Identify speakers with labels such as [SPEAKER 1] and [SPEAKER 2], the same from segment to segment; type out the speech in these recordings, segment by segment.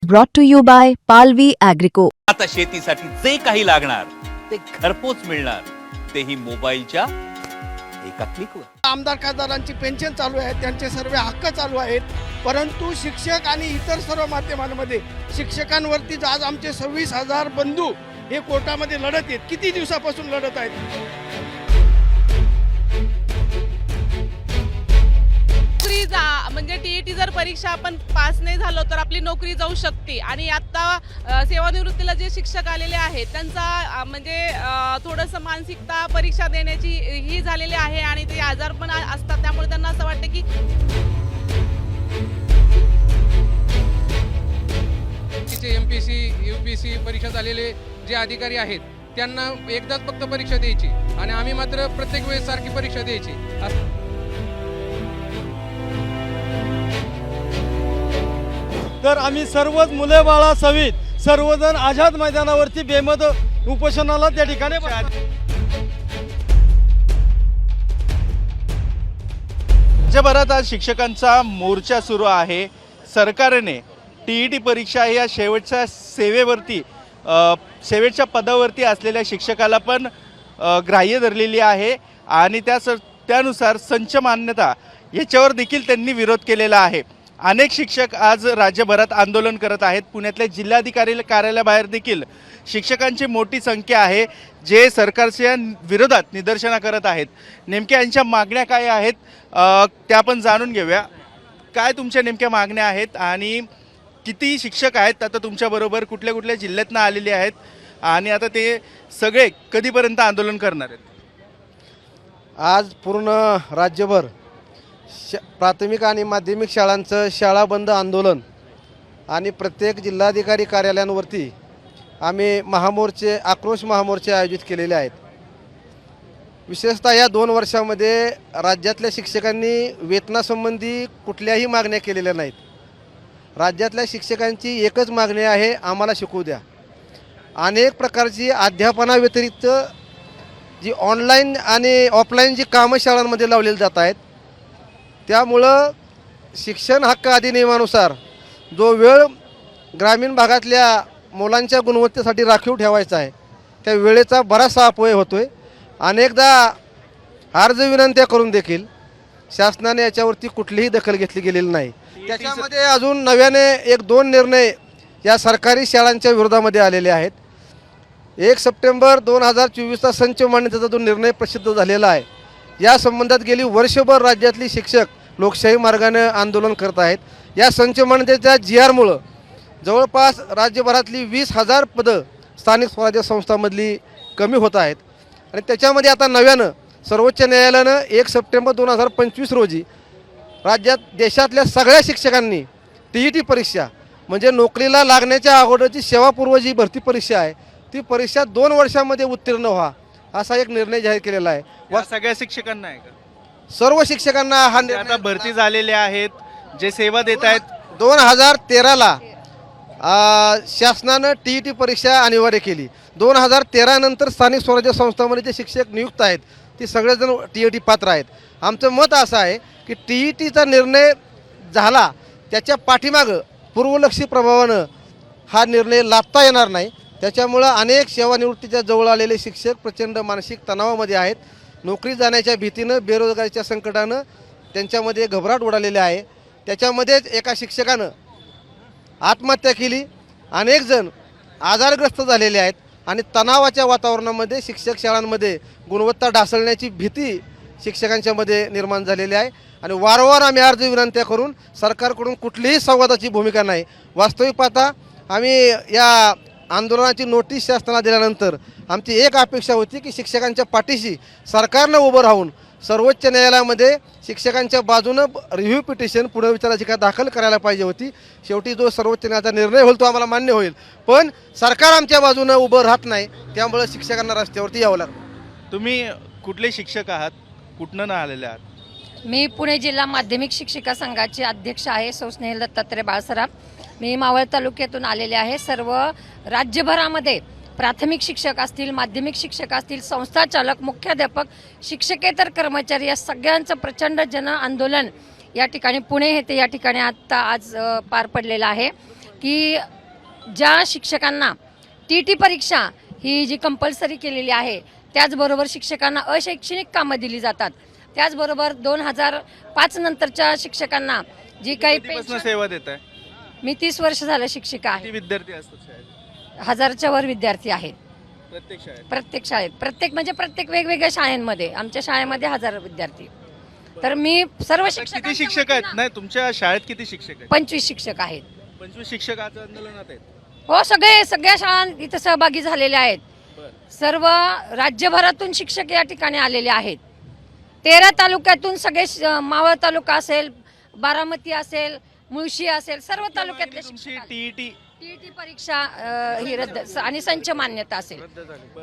[SPEAKER 1] brought to you by Palvi Agrico.
[SPEAKER 2] आता शेतीसाठी जे काही लागणार ते घरपोच मिळणार, तेही मोबाईलच्या एका क्लिकवर.
[SPEAKER 3] आमदार खासदारांची पेन्शन चालू आहे, त्यांचे सर्व हक्क चालू आहेत, परंतु शिक्षक आणि इतर सर्व माध्यमांमध्ये शिक्षकांवरती आज आमचे 26,000 बंधू हे कोर्टामध्ये लढत आहेत. किती दिवसापासून लढत आहेत?
[SPEAKER 4] म्हणजे टीईटी जर परीक्षा आपण पास नाही झालो तर आपली नोकरी जाऊ शकते. आणि आता सेवानिवृत्तीला जे शिक्षक आलेले आहेत त्यांचा म्हणजे थोडंसं मानसिकता परीक्षा देण्याची ही झालेली आहे आणि ते आजार पण असतात, त्यामुळे त्यांना असं वाटतं की
[SPEAKER 5] MPSC UPSC परीक्षा झालेले जे अधिकारी आहेत त्यांना एकदाच फक्त परीक्षा द्यायची आणि आम्ही मात्र प्रत्येक वेळेस सारखी परीक्षा द्यायची.
[SPEAKER 6] तर आम्ही सर्वच मुले बाळा सहित सर्वजण आझाद मैदानावरती बेमद उपोषणाला त्या ठिकाणी
[SPEAKER 7] राज्यभरात आज शिक्षकांचा मोर्चा सुरू आहे. सरकारने टीईटी परीक्षा या शेवटच्या शेवटच्या पदावरती असलेल्या शिक्षकाला पण ग्राह्य धरलेली आहे आणि त्यानुसार संच मान्यता याच्यावर देखील त्यांनी विरोध केलेला आहे. अनेक शिक्षक आज राज्यभरात आंदोलन करत आहेत. पुण्यातल्या जिल्हाधिकारी कार्यालयाबाहेर देखील शिक्षकांची मोठी संख्या आहे जे सरकारच्या विरोधात निदर्शनं करत आहेत. नेमक्या यांच्या मागण्या काय आहेत त्या पण जाणून घेऊया. काय तुमच्या नेमक्या मागण्या आहेत आणि किती शिक्षक आहेत आता तुमच्याबरोबर, कुठल्या कुठल्या जिल्ह्यातनं आलेले आहेत आणि आता ते सगळे कधीपर्यंत आंदोलन करणार आहेत?
[SPEAKER 8] आज पूर्ण राज्यभर प्राथमिक आणि माध्यमिक शाळांचं शाळा बंद आंदोलन आणि प्रत्येक जिल्हाधिकारी कार्यालयांवरती आम्ही आक्रोश महामोर्चे आयोजित केलेले आहेत. विशेषतः या 2 वर्षामध्ये राज्यातल्या शिक्षकांनी वेतनासंबंधी कुठल्याही मागण्या केलेल्या नाहीत. राज्यातल्या शिक्षकांची एकच मागणी आहे, आम्हाला शिकवू द्या. अनेक प्रकारची अध्यापनाव्यतिरिक्त जी ऑनलाईन आणि ऑफलाईन जी कामं शाळांमध्ये लावलेली जात आहेत, त्यामुळं शिक्षण हक्क अधिनियमानुसार जो वेळ ग्रामीण भागातल्या मुलांच्या गुणवत्तेसाठी राखीव ठेवायचा आहे त्या वेळेचा बराचसा अपव्यय होतो आहे. अनेकदा अर्ज विनंत्या करून देखील शासनाने याच्यावरती कुठलीही दखल घेतली गेलेली नाही. त्याच्यामध्ये अजून नव्याने 1-2 निर्णय या सरकारी शाळांच्या विरोधामध्ये आलेले आहेत. 1 सप्टेंबर 2024चा संच मान्यतेचा जो निर्णय प्रसिद्ध झालेला आहे, या संबंधात गेली वर्षभर राज्यातली शिक्षक लोकशाही मार्गाने आंदोलन करत आहेत. या संच मान्यतेच्या GRमुळं जवळपास राज्यभरातली 20,000 पदं स्थानिक स्वराज्य संस्थांमधली कमी होत आहेत. आणि त्याच्यामध्ये आता नव्यानं सर्वोच्च न्यायालयानं 1 सप्टेंबर 2025 रोजी राज्यात देशातल्या सगळ्या शिक्षकांनी TET परीक्षा म्हणजे नोकरीला लागण्याच्या अगोदरची सेवापूर्व जी भरती परीक्षा आहे ती परीक्षा 2 वर्षामध्ये उत्तीर्ण व्हा असा एक निर्णय जाहीर केलेला आहे.
[SPEAKER 7] सगळ्या शिक्षकांना आहे का?
[SPEAKER 8] सर्व शिक्षकांना हा
[SPEAKER 7] आता भरती झालेले आहेत जे सेवा देत आहेत.
[SPEAKER 8] 2013ला शासनानं TET परीक्षा अनिवार्य केली. 2013 नंतर स्थानिक स्वराज्य संस्थांमध्ये जे शिक्षक नियुक्त आहेत ते सगळेजण TET पात्र आहेत. आमचं मत असं आहे की TETचा निर्णय झाला त्याच्या पाठीमागं पूर्वलक्षी प्रभावानं हा निर्णय लादता येणार नाही. त्याच्यामुळं अनेक सेवानिवृत्तीच्या जवळ आलेले शिक्षक प्रचंड मानसिक तणावामध्ये आहेत. नोकरी जाण्याच्या भीतीनं, बेरोजगारीच्या संकटानं त्यांच्यामध्ये घबराट उडालेली आहे. त्याच्यामध्येच एका शिक्षकानं आत्महत्या केली. अनेक जण आजारग्रस्त झालेले आहेत आणि तणावाच्या वातावरणामध्ये शिक्षक शाळांमध्ये गुणवत्ता ढासळण्याची भीती शिक्षकांच्यामध्ये निर्माण झालेली आहे. आणि वारंवार आम्ही अर्ज विनंत्या करून सरकारकडून कुठलीही संवादाची भूमिका नाही. वास्तविक पाहता आम्ही या आंदोलनाची नोटीस शासनाला दिल्यानंतर आमची एक अपेक्षा होती की शिक्षकांच्या पाठीशी सरकारनं उभं राहून सर्वोच्च न्यायालयामध्ये शिक्षकांच्या बाजूनं रिव्ह्यू पिटिशन पुनर्विचाराची काय दाखल करायला पाहिजे होती. शेवटी जो सर्वोच्च न्यायालयाचा निर्णय होईल तो आम्हाला मान्य होईल, पण सरकार आमच्या बाजूनं उभं राहत नाही, त्यामुळे शिक्षकांना रस्त्यावरती यावं लागतं.
[SPEAKER 7] तुम्ही कुठले शिक्षक आहात, कुठनं आलेले आहात?
[SPEAKER 9] मी पुणे जिल्हा माध्यमिक शिक्षिका संघाचे अध्यक्ष आहे सौ स्नेहल दत्तात्रय बाळसराम. मी मावळ तालुक्यातून आलेले आहे. सर्व राज्यभरामध्ये प्राथमिक शिक्षक असतील, माध्यमिक शिक्षक असतील, संस्थाचालक, मुख्याध्यापक, शिक्षकेतर कर्मचारी या सगळ्यांचं प्रचंड जन आंदोलन या ठिकाणी पुणे येथे या ठिकाणी आज पार पडलेलं आहे की ज्या शिक्षकांना TT परीक्षा ही जी कंपल्सरी केलेली आहे, त्याचबरोबर शिक्षकांना अशैक्षणिक कामं दिली जातात, त्याचबरोबर 2005 नंतरच्या शिक्षकांना जी काही
[SPEAKER 7] कधीपासून
[SPEAKER 9] पेन्शन-
[SPEAKER 7] सेवा देत आहे?
[SPEAKER 9] मी 30 वर्ष झालं शिक्षिका
[SPEAKER 7] किती
[SPEAKER 9] आहे.
[SPEAKER 7] विद्यार्थी असतात शाळेत?
[SPEAKER 9] 1000च्या वर विद्यार्थी आहेत
[SPEAKER 7] प्रत्येक शाळेत?
[SPEAKER 9] प्रत्येक वेगवेगळ्या शाळांमध्ये. आमच्या शाळेमध्ये 1000 विद्यार्थी. तर मी सर्व
[SPEAKER 7] आता किती शिक्षक आहेत? नाही, तुमच्या शाळेत किती शिक्षक आहेत?
[SPEAKER 9] 25 शिक्षक आहेत.
[SPEAKER 7] 25 शिक्षक आज आंदोलनात आहेत.
[SPEAKER 9] हो, सगळ्या शाळा इथं सहभागी झालेल्या आहेत. सर्व राज्यभरातून शिक्षक या ठिकाणी आलेले आहेत. 13 तालुक्यातून सगळे मावळ तालुका असेल, बारामती असेल, मुळशी असेल, सर्व तालुक्यातले
[SPEAKER 7] तुमची
[SPEAKER 9] शिक्षक
[SPEAKER 7] टीईटी
[SPEAKER 9] TET परीक्षा ही रद्द आणि संच मान्यता असेल,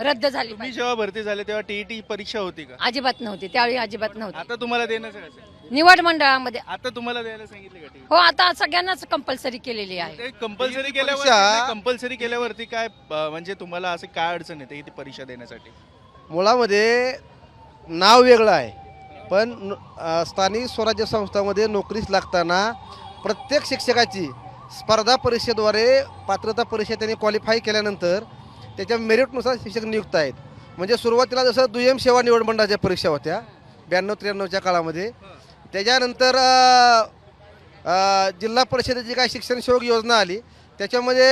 [SPEAKER 9] रद्द झाली
[SPEAKER 7] तुम्ही
[SPEAKER 9] पाहिजे.
[SPEAKER 7] जेव्हा भरती झाले तेव्हा टीईटी परीक्षा होती का?
[SPEAKER 9] अजिबात नव्हती त्यावेळी, अजिबात नव्हती.
[SPEAKER 7] आता तुम्हाला देण्याचं कसं?
[SPEAKER 9] निवड मंडळामध्ये
[SPEAKER 7] आता तुम्हाला द्यायला सांगितले का टीईटी?
[SPEAKER 9] हो, आता सगळ्यांनाच कंपल्सरी केलेली आहे.
[SPEAKER 7] कंपल्सरी केल्यावरती काय म्हणजे तुम्हाला असं काय अडचण येते ती परीक्षा देण्यासाठी?
[SPEAKER 8] मुळामध्ये नाव वेगळं आहे, पण स्थानिक स्वराज्य संस्थांमध्ये नोकरीस लागताना प्रत्येक शिक्षकाची स्पर्धा परीक्षेद्वारे पात्रता परीक्षा त्यांनी क्वालिफाय केल्यानंतर त्याच्या मेरिटनुसार शिक्षक नियुक्त आहेत. म्हणजे सुरुवातीला जसं दुय्यम सेवा निवड मंडळाच्या परीक्षा होत्या 92-93च्या काळामध्ये, त्याच्यानंतर जिल्हा परिषदेची काय शिक्षण सेवक योजना आली, त्याच्यामध्ये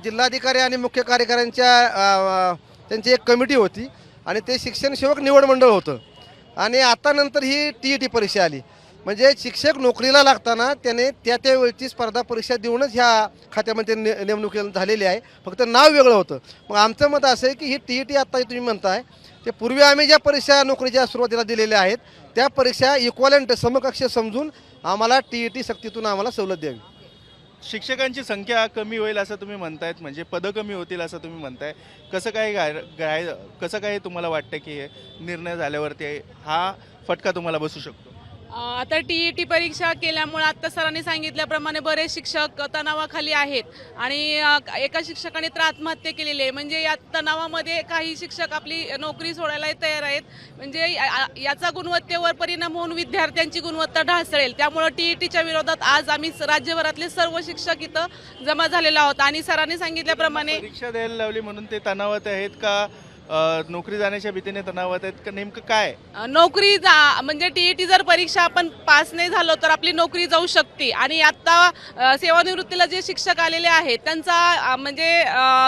[SPEAKER 8] जिल्हाधिकारी आणि मुख्य कार्यकाऱ्यांच्या त्यांची एक कमिटी होती आणि ते शिक्षण सेवक निवड मंडळ होतं. आणि आता नंतर ही TET परीक्षा आली. म्हणजे शिक्षक नोकरीला लागताना त्याने त्या वेळची स्पर्धा परीक्षा देऊनच ह्या खात्यामध्ये नेमणूक झालेली आहे, फक्त नाव वेगळं होतं. मग आमचं मत असं आहे की ही TET आत्ता तुम्ही म्हणताय ते पूर्वी आम्ही ज्या परीक्षा नोकरीच्या सुरुवातीला दिलेल्या आहेत त्या परीक्षा इक्वलंट समकक्ष समजून आम्हाला TET सक्तीतून आम्हाला सवलत द्यावी.
[SPEAKER 7] शिक्षकांची संख्या कमी होईल असं तुम्ही म्हणतायत, म्हणजे पदं कमी होतील असं तुम्ही म्हणताय. कसं काय तुम्हाला वाटतं की हे निर्णय झाल्यावरती हा फटका तुम्हाला बसू शकतो?
[SPEAKER 4] आता TET परीक्षा केल्यामुळे आता सरांनी सांगितल्याप्रमाणे बरेच शिक्षक तणावाखाली आहेत आणि एका शिक्षकाने तर आत्महत्या केलेली आहे. म्हणजे या तणावामध्ये काही शिक्षक आपली नोकरी सोडायला तयार आहेत. म्हणजे याचा गुणवत्तेवर परिणाम होऊन विद्यार्थ्यांची गुणवत्ता ढासळेल. त्यामुळे TETच्या विरोधात आज आम्ही राज्यभरातले सर्व शिक्षक इथं जमा झालेलो आहोत आणि सरांनी सांगितल्याप्रमाणे
[SPEAKER 7] परीक्षा द्यायला लावली म्हणून ते तणावात आहेत का, नोकरी जाण्याच्या भीतीने तणावात आहेत का, नेमकं काय?
[SPEAKER 4] नोकरी म्हणजे TET जर परीक्षा आपण पास नाही झालो तर आपली नोकरी जाऊ शकते. आणि आता सेवानिवृत्तीला जे शिक्षक आलेले आहेत त्यांचा म्हणजे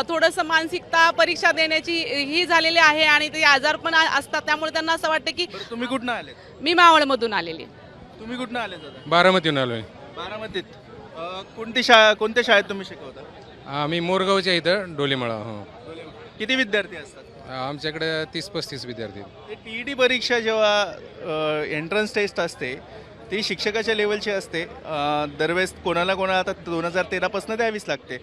[SPEAKER 4] थोडंसं मानसिकता परीक्षा देण्याची ही झालेली आहे आणि ते आजार पण असतात. त्यामुळे त्यांना असं वाटतं की
[SPEAKER 7] तुम्ही कुठनं आले?
[SPEAKER 4] मी मावळमधून आलेली.
[SPEAKER 7] तुम्ही कुठनं आले दादा?
[SPEAKER 5] बारामतीहून आलोय.
[SPEAKER 7] बारामतीत. कोणत्या शाळेत तुम्ही शिकवता?
[SPEAKER 5] आम्ही मोरगावच्या इथं डोलीमळा. हो,
[SPEAKER 7] किती विद्यार्थी असतात?
[SPEAKER 5] आमच्याकडे 30-35 विद्यार्थी.
[SPEAKER 7] TET परीक्षा जेव्हा एंट्रन्स टेस्ट असते ती शिक्षकाच्या लेवलची असते. दरवेळेस कोणाला आता 2013पासून द्यावीच लागते.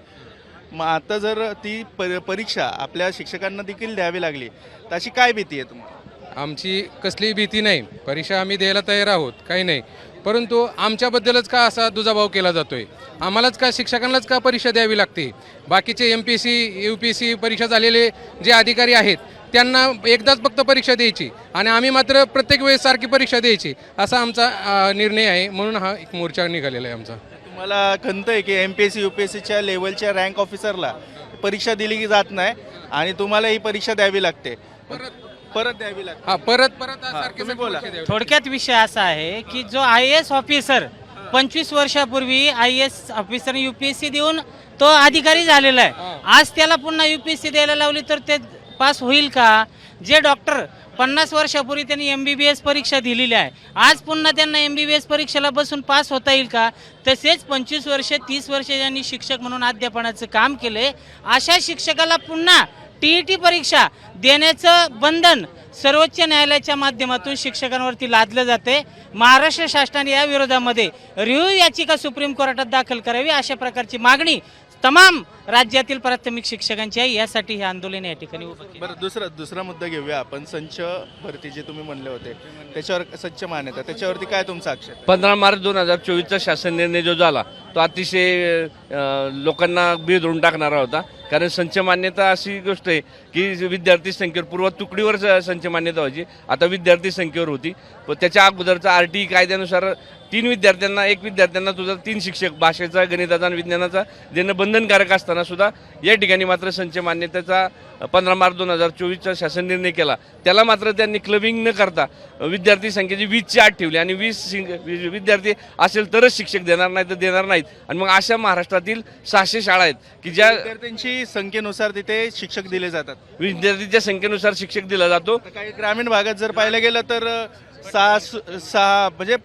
[SPEAKER 7] मग आता जर ती परीक्षा आपल्या शिक्षकांना देखील द्यावी लागली तर अशी काय भीती आहे तुम्हाला?
[SPEAKER 5] आमची कसलीही भीती नाही, परीक्षा आम्ही द्यायला तयार आहोत, काही नाही. परंतु आमच्याबद्दलच का असा दुजाभाव केला जातोय? आम्हालाच का शिक्षकांनाच का परीक्षा द्यावी लागते? बाकीचे MPSC UPSC परीक्षा झालेले जे अधिकारी आहेत त्यांना एकदाच फक्त परीक्षा द्यायची आणि आम्ही मात्र प्रत्येक वेळेस सारखी परीक्षा द्यायची, असा आमचा निर्णय आहे. म्हणून हा एक मोर्चा निघालेला आहे आमचा.
[SPEAKER 7] तुम्हाला खंत आहे की MPSC UPSCच्या लेवलच्या रँक ऑफिसरला परीक्षा दिली जात नाही आणि तुम्हाला ही परीक्षा द्यावी लागते, परत द्यावी लागते?
[SPEAKER 5] हा, परत
[SPEAKER 7] तुम्ही बोला.
[SPEAKER 10] थोडक्यात विषय असा आहे की जो IAS ऑफिसर 25 वर्षापूर्वी IAS ऑफिसर UPSC देऊन तो अधिकारी झालेला आहे, आज त्याला पुन्हा UPSC द्यायला लावली तर ते पास होईल का? जे डॉक्टर 50 वर्षापूर्वी त्यांनी MBBS परीक्षा दिलेली आहे, आज पुन्हा त्यांना MBBS परीक्षेला बसून पास होता येईल का? तसेच 25 वर्ष 30 वर्ष ज्यांनी शिक्षक म्हणून अध्यापनाचं काम केले अशा शिक्षकाला पुन्हा TET परीक्षा देण्याचं बंधन सर्वोच्च न्यायालयाच्या माध्यमातून शिक्षकांवरती लादलं जाते. महाराष्ट्र शासनाने या विरोधामध्ये रिव्ह्यू याचिका सुप्रीम कोर्टात दाखल करावी, अशा प्रकारची मागणी तमाम राज्यातील प्राथमिक शिक्षकांची आहे. यासाठी हे आंदोलन या ठिकाणी उभं केलं.
[SPEAKER 7] बरं, दुसरा मुद्दा घेऊया आपण. संच भरती जे तुम्ही म्हणले होते त्याच्यावर संच मान्यता, त्याच्यावरती काय तुमचा आक्षेप?
[SPEAKER 11] 15 मार्च 2024चा शासन निर्णय जो झाला तो अतिशय लोकांना बिघडून टाकणारा होता. कारण संच मान्यता अशी गोष्ट आहे की विद्यार्थी संख्येवर, पूर्व तुकडीवर संच मान्यता व्हायची, आता विद्यार्थी संख्येवर होती. पण त्याच्या अगोदरचा RTE कायद्यानुसार एक विद्यार्थ्यांना तुझा 3 शिक्षक भाषेचा, गणिताचा आणि विज्ञानाचा देणं बंधनकारक असताना सुद्धा या ठिकाणी मात्र संच मान्यतेचा 15 मार्च 2024चा शासन निर्णय केला. त्याला मात्र त्यांनी क्लबिंग न करता विद्यार्थी संख्येची 20ची अट ठेवली आणि 20 विद्यार्थी असेल तरच शिक्षक देणार नाही तर देणार नाहीत. आणि मग अशा महाराष्ट्रातील 600 शाळा आहेत की ज्या
[SPEAKER 7] विद्यार्थ्यांची संख्येनुसार तिथे शिक्षक दिले जातात.
[SPEAKER 11] विद्यार्थीच्या संख्येनुसार शिक्षक दिला जातो.
[SPEAKER 7] काही ग्रामीण भागात जर पाहायला गेलं तर सहा म्हणजे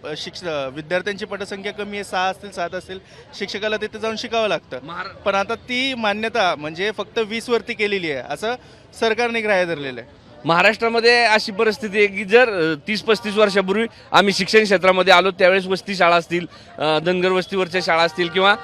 [SPEAKER 7] विद्यार्थ्यांची पटसंख्या कमी आहे, 6 असतील 7 असतील, शिक्षकाला तिथे जाऊन शिकावं लागतं. पण आता ती मान्यता म्हणजे फक्त 20 वरती केलेली आहे असं सरकारने ग्राह्य धरलेलं आहे.
[SPEAKER 11] महाराष्ट्रामध्ये अशी परिस्थिती आहे की जर 30-35 वर्षापूर्वी आम्ही शिक्षण क्षेत्रामध्ये आलो त्यावेळेस वस्ती शाळा असतील, धनगर वस्तीवरच्या शाळा असतील किंवा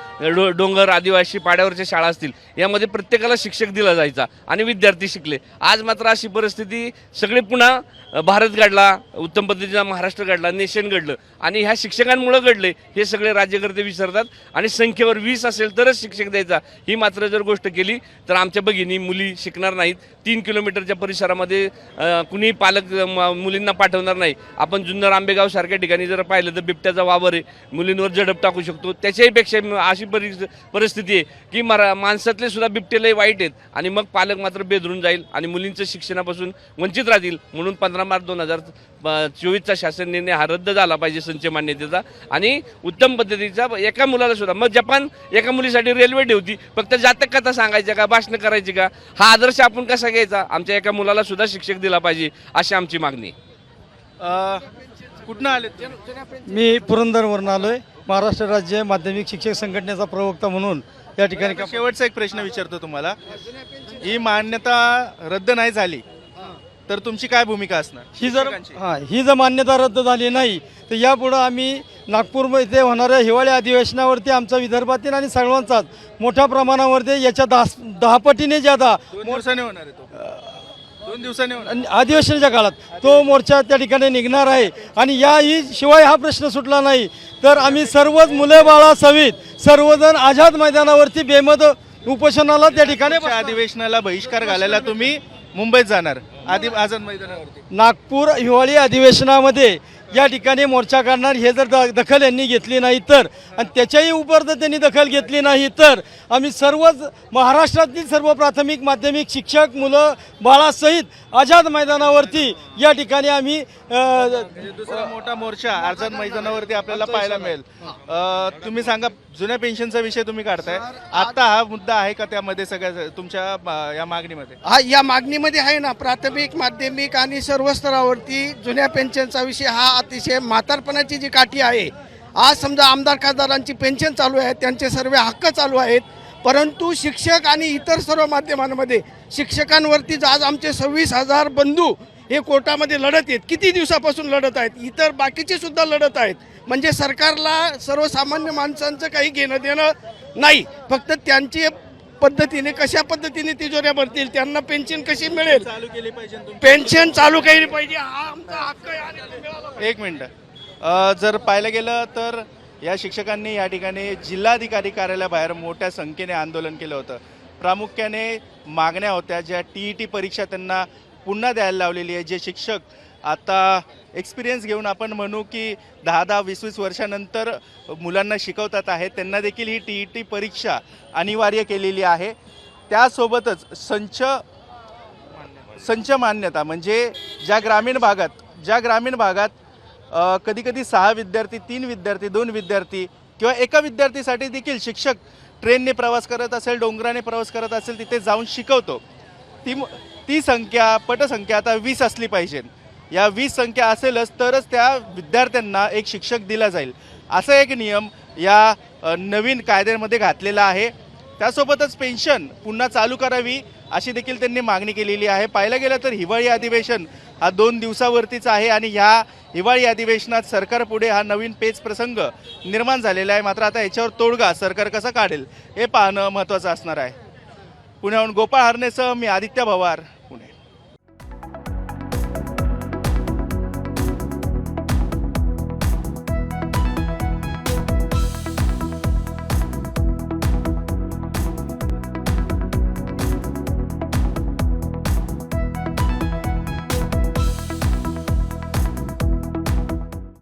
[SPEAKER 11] डोंगर आदिवासी पाड्यावरच्या शाळा असतील, यामध्ये प्रत्येकाला शिक्षक दिला जायचा आणि विद्यार्थी शिकले. आज मात्र अशी परिस्थिती सगळे पुन्हा भारत घडला, उत्तम पद्धतीचा महाराष्ट्र घडला, नेशन घडलं आणि ह्या शिक्षकांमुळे घडले हे सगळे राज्यकर्ते विसरतात. आणि संख्येवर 20 असेल तरच शिक्षक द्यायचा ही मात्र जर गोष्ट केली तर आमच्या भगिनी मुली शिकणार नाहीत. 3 किलोमीटरच्या परिसरामध्ये कुणीही पालक मुलींना पाठवणार नाही. आपण जुन्नर आंबेगाव सारख्या ठिकाणी जर पाहिलं तर बिबट्याचा वावर आहे, मुलींवर झडप टाकू शकतो. त्याच्याही पेक्षा अशी परिस्थिती आहे की माणसातले सुद्धा बिबटेलाही वाईट आहेत आणि मग पालक मात्र बेदरून जाईल आणि मुलींचं शिक्षणापासून वंचित राहतील. म्हणून 15 मार्च 2024चा शासन निर्णय हा रद्द झाला पाहिजे संच मान्यतेचा आणि उत्तम पद्धतीचा एका मुलाला सुद्धा. मग जपान एका मुलीसाठी रेल्वे ठेवती, फक्त जातक कथा सांगायच्या का, भाषणं करायची का, हा आदर्श आपण कसा घ्यायचा? आमच्या एका मुलाला सुद्धा शिक्षक दिला पाहिजे अशी आमची मागणी.
[SPEAKER 7] कुठनं आले?
[SPEAKER 6] मी पुरंदरवरून आलोय. महाराष्ट्र राज्य माध्यमिक शिक्षक संघटनेचा प्रवक्ता म्हणून या ठिकाणी
[SPEAKER 7] शेवटचा एक प्रश्न विचारतो तुम्हाला. ही मान्यता रद्द नाही झाली तर तुमची काय भूमिका असणार?
[SPEAKER 6] ही जर मान्यता रद्द झाली नाही तर यापुढे आम्ही नागपूर इथे होणाऱ्या हिवाळी अधिवेशनावरती आमचा विदर्भातील आणि सर्वांचाच मोठ्या प्रमाणावरती याच्या 10 पटीने ज्यादा
[SPEAKER 7] 2 दिवसाने होणार आहे. 2 दिवसांनी
[SPEAKER 6] अधिवेशनाच्या काळात तो मोर्चा त्या ठिकाणी निघणार आहे. आणि याही शिवाय हा प्रश्न सुटला नाही तर आम्ही सर्वच मुले बाळा सहित सर्वजण आझाद मैदानावरती बेमत उपोषणाला त्या ठिकाणी
[SPEAKER 7] अधिवेशनाला बहिष्कार घालायला तुम्ही मुंबईत जाणार आझाद मैदानावरती.
[SPEAKER 6] नागपूर हिवाळी अधिवेशनामध्ये या ठिकाणी मोर्चा काढणार. हे जर दखल यांनी घेतली नाही तर आणि त्याच्याही उपर जर त्यांनी दखल घेतली नाही तर आम्ही सर्वच महाराष्ट्रातील सर्व प्राथमिक माध्यमिक शिक्षक मुलं बाळासहित आझाद मैदानावरती या ठिकाणी आम्ही
[SPEAKER 7] दुसरा मोठा मोर्चा आझाद मैदानावरती आपल्याला पाहायला मिळेल. तुम्ही सांगा, जुन्या पेन्शनचा विषय तुम्ही काढताय, आता हा मुद्दा आहे का त्यामध्ये सगळ्या तुमच्या या मागणीमध्ये?
[SPEAKER 3] हा या मागणीमध्ये आहे ना. प्राथमिक माध्यमिक आणि सर्व स्तरावरती जुन्या पेन्शनचा विषय हा अतिशय म्हातारपणाची जी काठी आहे. आज समजा आमदार खासदारांची पेन्शन चालू आहे, त्यांचे सर्व हक्क चालू आहेत, परंतु शिक्षक आणि इतर सर्व माध्यमांमध्ये शिक्षकांवरतीच आज आमचे 26,000 बंधू हे कोर्टामध्ये लढत आहेत. किती दिवसापासून लढत आहेत, इतर बाकीचे सुद्धा लढत आहेत. म्हणजे सरकारला सर्वसामान्य माणसांचं काही घेणं देणं नाही. फक्त त्यांची पद्धतीने कशा पद्धतीने तिजोऱ्या भरतील, त्यांना पेन्शन कशी मिळेल,
[SPEAKER 7] चालू केली पाहिजे,
[SPEAKER 3] पेन्शन चालू केली पाहिजे, हा आमचा हक्क आहे.
[SPEAKER 7] एक मिनिट, जर पाहायला गेलं तर या शिक्षकांनी या ठिकाणी जिल्हाधिकारी कार्यालयाबाहेर मोठ्या संख्येने आंदोलन केलं होतं. प्रामुख्याने मागण्या होत्या ज्या TET परीक्षा त्यांना पुन्हा द्यायला लावलेली आहे. जे शिक्षक आता एक्सपिरियन्स घेऊन आपण म्हणू की 10-20 वर्षानंतर मुलांना शिकवतात आहेत, त्यांना देखील ही TET परीक्षा अनिवार्य केलेली आहे. त्यासोबतच संच मान्यता म्हणजे ज्या ग्रामीण भागात कधीकधी 6 विद्यार्थी, 3 विद्यार्थी, 2 विद्यार्थी किंवा एका विद्यार्थीसाठी देखील शिक्षक ट्रेनने प्रवास करत असेल, डोंगराने प्रवास करत असेल, तिथे जाऊन शिकवतो. ती पटसंख्या आता 20 असली पाहिजे. या 20 संख्या असेलच तरच त्या विद्यार्थ्यांना एक शिक्षक दिला जाईल, असा एक नियम या नवीन कायद्यामध्ये घातलेला आहे. त्यासोबतच पेन्शन पुन्हा चालू करावी अशी देखील त्यांनी मागणी केलेली आहे. पाहायला गेलं तर हिवाळी अधिवेशन हा 2 दिवसावरतीच आहे आणि ह्या हिवाळी अधिवेशनात सरकारपुढे हा नवीन पेच प्रसंग निर्माण झालेला आहे. मात्र आता याच्यावर तोडगा सरकार कसा काढेल हे पाहणं महत्त्वाचं असणार आहे. पुण्याहून गोपाळ हरनेसह मी आदित्य भवार, पुणे.